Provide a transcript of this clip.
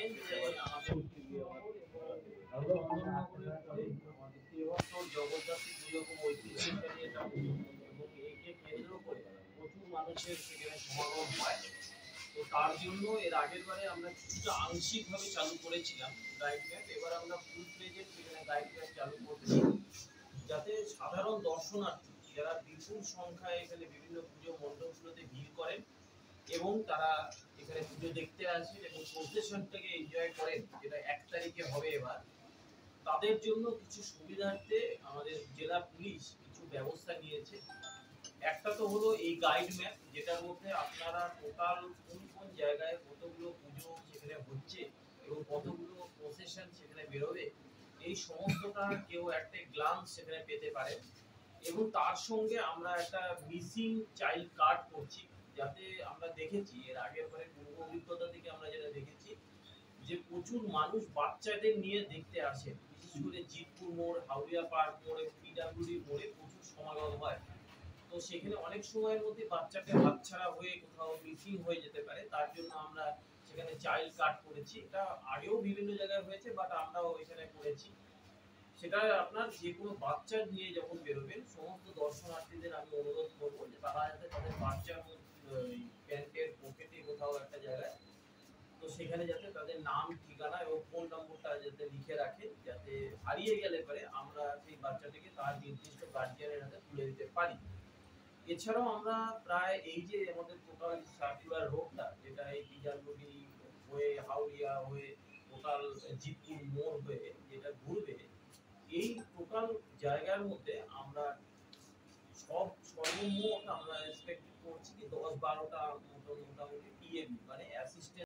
জানেন যে আমাদের জগদ্ধাত্রী দুরকম ঐতিহ্যশালী একটা পুজো এবং একে কেন্দ্র করে প্রচুর মানুষের সেখানে সমাগম হয়। তো তার জন্য এর আগের বারে আমরা কিছুটা আংশিকভাবে চালু করেছিলাম গাইড ম্যাপ, এবার আমরা ফুল প্লেজের সেখানে গাইড ম্যাপ চালু করছি, যাতে সাধারণ দর্শনার্থী যারা বিপুল সংখ্যায় এখানে বিভিন্ন পুজো মণ্ডপগুলোতে ভিড় করেন এবং তারা এখানে পুজো দেখতে আসেন এবং প্রসেশনটাকে এনজয় করেন, যেটা 1 তারিখে হবে এবার, তাদের জন্য কিছু সুবিধার্থে আমাদের জেলা পুলিশ কিছু ব্যবস্থা নিয়েছে। একটা তো হলো এই গাইড ম্যাপ, যেটার মধ্যে আপনারা টোটাল কোন কোন জায়গায় কতগুলো পুজো সেখানে হচ্ছে এবং কতগুলো প্রসেশন সেখানে বেরোবে, এই সমস্তটা কেউ একটা গ্লান্স সেখানে পেতে পারে। এবং তার সঙ্গে আমরা একটা মিসিং চাইল্ড কার্ড করছি, যাতে আমরা দেখেছি এর আগের পরে পূর্ব অভিজ্ঞতা থেকে আমরা যেটা দেখেছি যে প্রচুর মানুষ বাচ্চাদের নিয়ে দেখতে আসে, বিশেষ করে জিতপুর মোড়, হাওড়িয়া পার্ক মোড় এবং পিডাব্লিউডি মোড়ে প্রচুর সমাগম হয়। তো সেখানে অনেক সময়ের মধ্যে বাচ্চাকে হাতছাড়া হয়ে কোথাও মিসিং হয়ে যেতে পারে, তার জন্য আমরা সেখানে চাইল্ড কার্ড করেছি। এটা আগেও বিভিন্ন জায়গায় হয়েছে, বাট আমরাও এখানে করেছি। সেটা আপনার যে কোনো বাচ্চা নিয়ে যখন বেরোবেন, সমস্ত দর্শনার্থীদের আমি অনুরোধ করবো যে তারা যাতে তাদের বাচ্চার প্যান্টের পকেটে কোথাও একটা জায়গায়, তো সেখানে যাতে তাদের নাম, ঠিকানা এবং ফোন নম্বরটা যাতে লিখে রাখে, যাতে হারিয়ে গেলে পরে আমরা সেই বাচ্চাটিকে তার নির্দিষ্ট গার্জিয়ানের হাতে তুলে দিতে পারি। এছাড়াও আমরা প্রায় এই যে আমাদের টোটাল সার্কুলার রোডটা, যেটা এই বিজারগুড়ি হয়ে হাওড়িয়া হয়ে টোটাল জিতপুর মোড় হয়ে যেটা ঘুরবে, এই টোটাল জায়গার মধ্যে আমরা সর্বমোট আমরা এক্সপেক্ট করছি কি 10-12টা মোটামুটি পিএবি মানে